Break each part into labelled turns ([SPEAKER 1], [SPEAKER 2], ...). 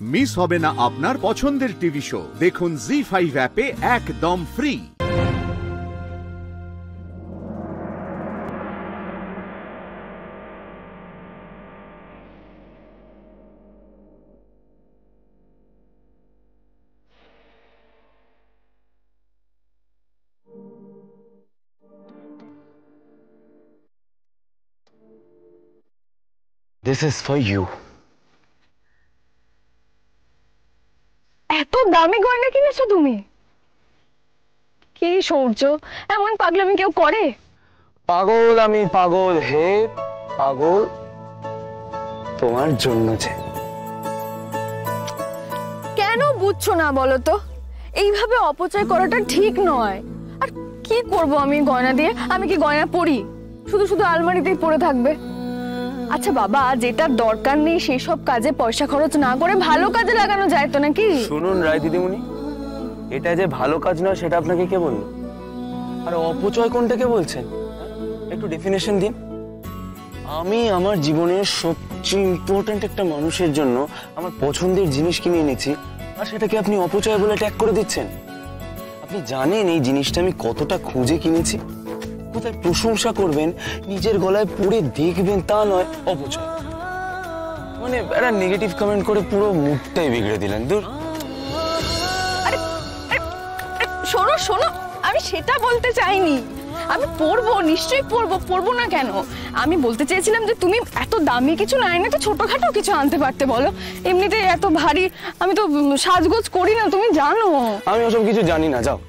[SPEAKER 1] Miss হবে না আপনার পছন্দের টিভি শো। দেখুন জি5 অ্যাপে একদম free.
[SPEAKER 2] This is for you.
[SPEAKER 3] এত দামি গয়না কিনেছো তুমি? কি সৌর্য, এমন পাগলামি কেউ করে?
[SPEAKER 2] পাগল আমি পাগল হে পাগল তোমার জন্য যে।
[SPEAKER 3] কেন বুঝছো না বলো তো? এইভাবে অপচয় করাটা ঠিক নয়। আর কি করব আমি গয়না দিয়ে? আমি কি গয়না পরি? শুধু শুধু আলমারিতেই পড়ে থাকবে। আচ্ছা বাবা, যেটা দরকার নেই সেই সব কাজে পয়সা খরচ না করে ভালো কাজে লাগানো যায় তো নাকি?
[SPEAKER 2] শুনুন রায় দিদিমণি, এটা যে ভালো কাজ নয় সেটা আপনাকে কে বলল? আর অপচয় কোনটাকে বলছেন? একটু ডেফিনেশন দিন। আমি আমার জীবনের সবচেয়ে ইম্পর্ট্যান্ট একটা মানুষের জন্য আমার পছন্দের জিনিস কিনে এনেছি, আর সেটাকে আপনি অপচয় বলে ট্যাগ করে দিচ্ছেন। আপনি জানেন এই জিনিসটা আমি কতটা খুঁজে কিনেছি? কোথায় প্রশংসা করবেন, নিজের গলায় পড়ে দেখবেন তা নয়, অপচয় মানে একটা নেগেটিভ কমেন্ট করে পুরো মুডটাই বিগড়ে দিলেন। দূর।
[SPEAKER 3] আরে শোনো শোনো, আমি সেটা বলতে চাইনি। আমি পরবো, নিশ্চয়ই পরবো, পরবো না কেন? আমি বলতে চেয়েছিলাম যে তুমি এত দামি কিছু না এনে তো ছোটখাটো কিছু আনতে পারতে বলো। এমনিতে এত ভারী আমি তো সাজগোজ করি না, তুমি জানো।
[SPEAKER 2] আমি ওসব কিছু জানি না, যাও।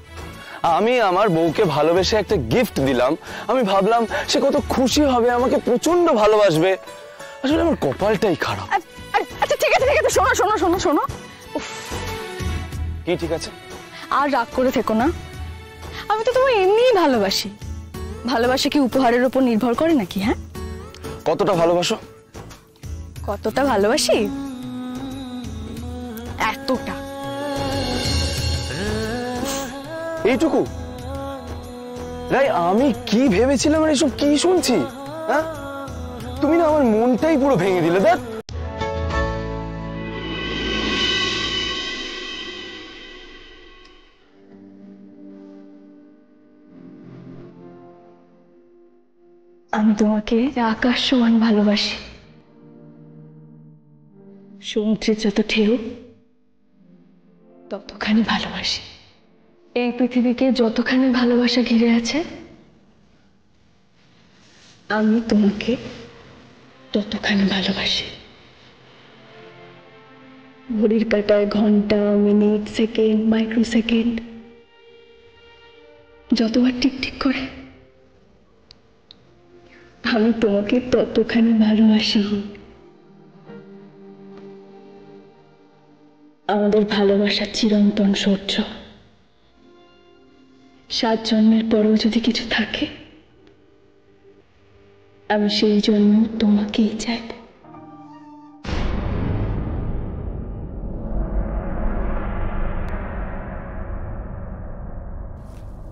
[SPEAKER 2] আমি আমার বউকে ভালোবেসে একটা গিফট দিলাম, আমি ভাবলাম সে কত খুশি হবে, আমাকে প্রচন্ড ভালোবাসবে। আসলে আমার কপালটাই খারাপ।
[SPEAKER 3] আচ্ছা ঠিক আছে ঠিক আছে, শোনো শোনো শোনো শোনো।
[SPEAKER 2] কি ঠিক আছে?
[SPEAKER 3] আর রাগ করে থেকো না। আমি তো তোমায় এমনিই ভালোবাসি। ভালোবাসা কি উপহারের উপর নির্ভর করে নাকি? হ্যাঁ,
[SPEAKER 2] কতটা ভালোবাসো?
[SPEAKER 3] কতটা ভালোবাসি? এতটা।
[SPEAKER 2] এইটুকু? রাই, আমি কি ভেবেছিলাম আর এসব কি শুনছি? হ্যাঁ, তুমি না আমার মনটাই পুরো ভেঙে দিলে। দেখ,
[SPEAKER 3] আমি তোমাকে আকাশ সমান ভালোবাসি। সমুদ্রের যত ঢেউ ততখানি ভালোবাসি। এই পৃথিবীকে যতখানি ভালোবাসা ঘিরে আছে আমি তোমাকে ততখানি ভালোবাসি। ঘড়ির কাঁটায় ঘন্টা, মিনিট, সেকেন্ড, মাইক্রো সেকেন্ড যতবার টিকটিক করে আমি তোমাকে ততখানি ভালোবাসি। আমাদের ভালোবাসা চিরন্তন সূর্য। 7 জন্মের পরেও যদি কিছু থাকে আমি সেই জন্য তোমাকেই চাইব।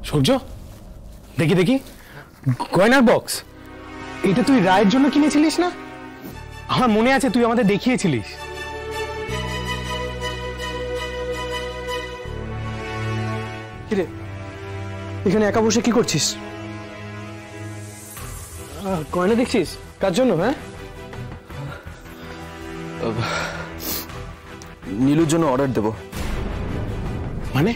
[SPEAKER 4] সূর্য, দেখি দেখি গয়নার বক্স। এটা তুই রায়ের জন্য কিনেছিলিস না? আমার মনে আছে, তুই আমাদের দেখিয়েছিলিস। কিরে, এখানে একা বসে কি করছিস? গয়না দেখছিস? কার জন্য? হ্যাঁ,
[SPEAKER 2] নীলুর জন্য অর্ডার দেব।
[SPEAKER 4] মানে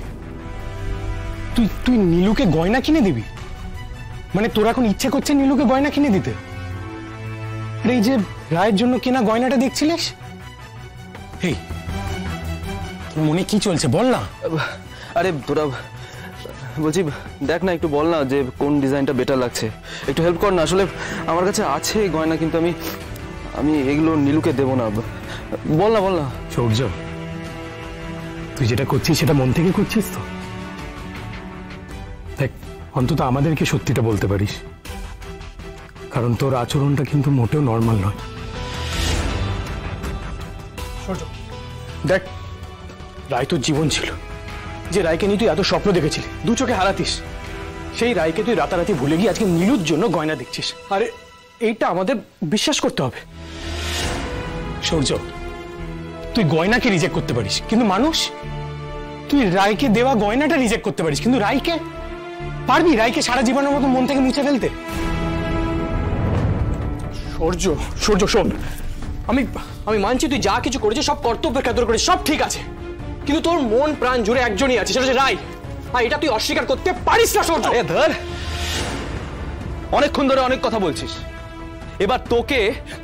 [SPEAKER 4] তুই তুই নীলুকে গয়না কিনে দিবি? মানে তোর এখন ইচ্ছে করছে নীলুকে গয়না কিনে দিতে? আর এই যে রায়ের জন্য কেনা গয়নাটা দেখছিলিস, এই তোর মনে কি চলছে বল না?
[SPEAKER 2] আরে তোরা, বলছি দেখ না, একটু বল না যে কোন ডিজাইনটা বেটার লাগছে, একটু হেল্প কর না। আসলে আমার কাছে আছে গয়না, কিন্তু আমি এগুলো নীলুকে দেবো না। বল না বল না।
[SPEAKER 4] সূর্য, তুই যেটা করছিস সেটা মন থেকে করছিস তো? দেখ, অন্তত আমাদেরকে সত্যিটা বলতে পারিস, কারণ তোর আচরণটা কিন্তু মোটেও নর্মাল নয়। সূর্য দেখ, রায় তোর জীবন ছিল। যে রায়কে নিয়ে তুই এত স্বপ্ন দেখেছিলি, 2 চোখে হারাতিস, সেই রায়কে তুই রাতারাতি ভুলে গিয়ে আজকে নীলুর জন্য গয়না দেখছিস। আরে এইটা আমাদের বিশ্বাস করতে হবে। সূর্য, তুই গয়নাকে রিজেক্ট করতে পারিস, কিন্তু মানুষ, তুই রায়কে দেওয়া গয়নাটা রিজেক্ট করতে পারিস, কিন্তু রায়কে পারবি? রায়কে সারা জীবনের মতো মন থেকে মুছে ফেলতে? সূর্য, সূর্য শোন, আমি মানছি তুই যা কিছু করেছিস সব কর্তব্যের খাতির করেছিস, সব ঠিক আছে, কিন্তু তোর মন প্রাণ জুড়ে একজনই আছে, সেটা হচ্ছে রায়। আর এটা তুই অস্বীকার করতে পারিস না সূর্য।
[SPEAKER 2] ধর, অনেকক্ষণ ধরে অনেক কথা বলছিস, এবার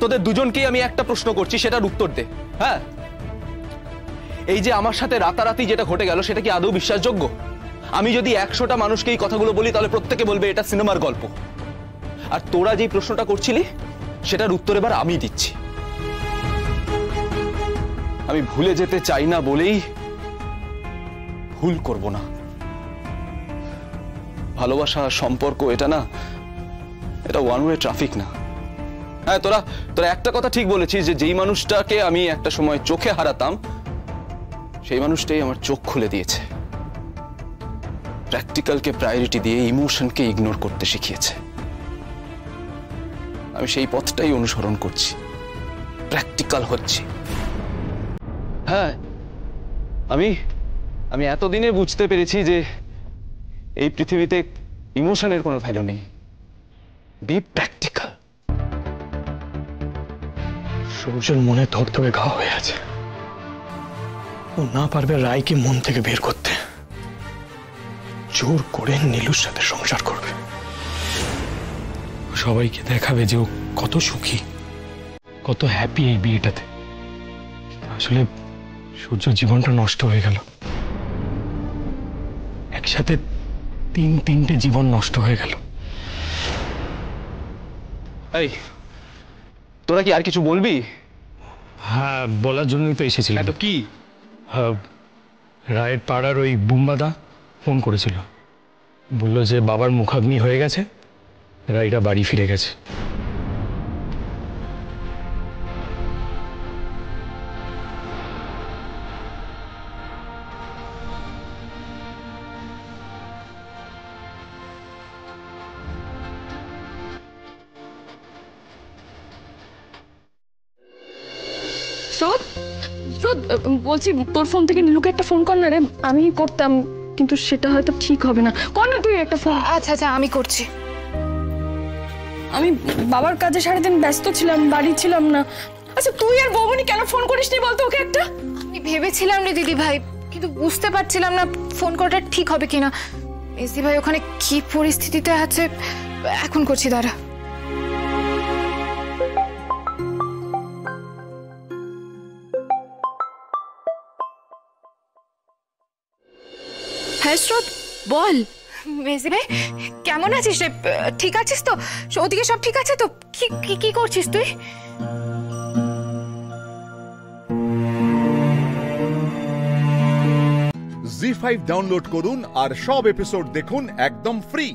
[SPEAKER 2] তোদের দুজনকেই আমি একটা প্রশ্ন করছি, সেটার উত্তর দে। হ্যাঁ, এই যে আমার সাথে রাতারাতি যেটা ঘটে গেল সেটা কি আদৌ বিশ্বাসযোগ্য? আমি যদি 100টা মানুষকে এই কথাগুলো বলি তাহলে প্রত্যেকে বলবে এটা সিনেমার গল্প। আর তোরা যেই প্রশ্নটা করছিলি সেটার উত্তর এবার আমি দিচ্ছি। আমি ভুলে যেতে চাই না বলেই ভুল করব না। ভালোবাসা, সম্পর্ক, এটা না, এটা ওয়ান ওয়ে ট্রাফিক না। হ্যাঁ, তোরা একটা কথা ঠিক বলেছিস যে যেই মানুষটাকে আমি একটা সময় চোখে হারাতাম সেই মানুষটাই আমার চোখ খুলে দিয়েছে, প্র্যাকটিক্যালকে প্রায়োরিটি দিয়ে ইমোশনকে ইগনোর করতে শিখিয়েছে। আমি সেই পথটাই অনুসরণ করছি, প্র্যাকটিক্যাল হচ্ছি। হ্যাঁ, আমি এতদিনে বুঝতে পেরেছি যে এই পৃথিবীতে ইমোশনের কোনো ভ্যালু নেই। B practical.
[SPEAKER 4] সূর্যের মনে ধবধবে ঘা হয়ে আছে, ও না পারবে রায়কে মন থেকে বের করতে, জোর করে নীলুর সাথে সংসার করবে, সবাইকে দেখাবে যে ও কত সুখী, কত হ্যাপি এই বিয়েটাতে। আসলে সূর্য জীবনটা নষ্ট হয়ে গেল, একসাথে তিনটে জীবন নষ্ট হয়ে গেল।
[SPEAKER 2] এই, তোরা কি আর কিছু বলবি?
[SPEAKER 4] হ্যাঁ, বলার জন্যই তো এসেছিলাম।
[SPEAKER 2] তো কি?
[SPEAKER 4] রায়ের পাড়ার ওই বুম্বাদা ফোন করেছিল, বলল যে বাবার মুখাগ্নি হয়ে গেছে, রায়রা বাড়ি ফিরে গেছে।
[SPEAKER 3] স্রোত, স্রোত, বলছি তোর ফোন থেকে নীলুকে একটা ফোন কর না রে। আমি করতাম কিন্তু সেটা হয়তো ঠিক হবে না। কর না তুই একটা ফোন।
[SPEAKER 5] আচ্ছা আচ্ছা, আমি করছি।
[SPEAKER 3] আমি বাবার কাজে সারাদিন ব্যস্ত ছিলাম, বাড়ি ছিলাম না। আচ্ছা, তুই আর বৌমনি কেন ফোন করিস নি বলতো ওকে একটা?
[SPEAKER 5] আমি ভেবেছিলাম রে দিদি ভাই, কিন্তু বুঝতে পারছিলাম না ফোন করাটা ঠিক হবে কিনা। এসি ভাই ওখানে কি পরিস্থিতিতে আছে, এখন করছি, দাঁড়া। হ্যাঁ স্রোত, বল। মেজি ভাই কেমন আছিস রে? ঠিক আছিস তো? ওদিকে সব ঠিক আছে তো? কি করছিস তুই?
[SPEAKER 1] জি5 ডাউনলোড করুন আর সব এপিসোড দেখুন একদম ফ্রি।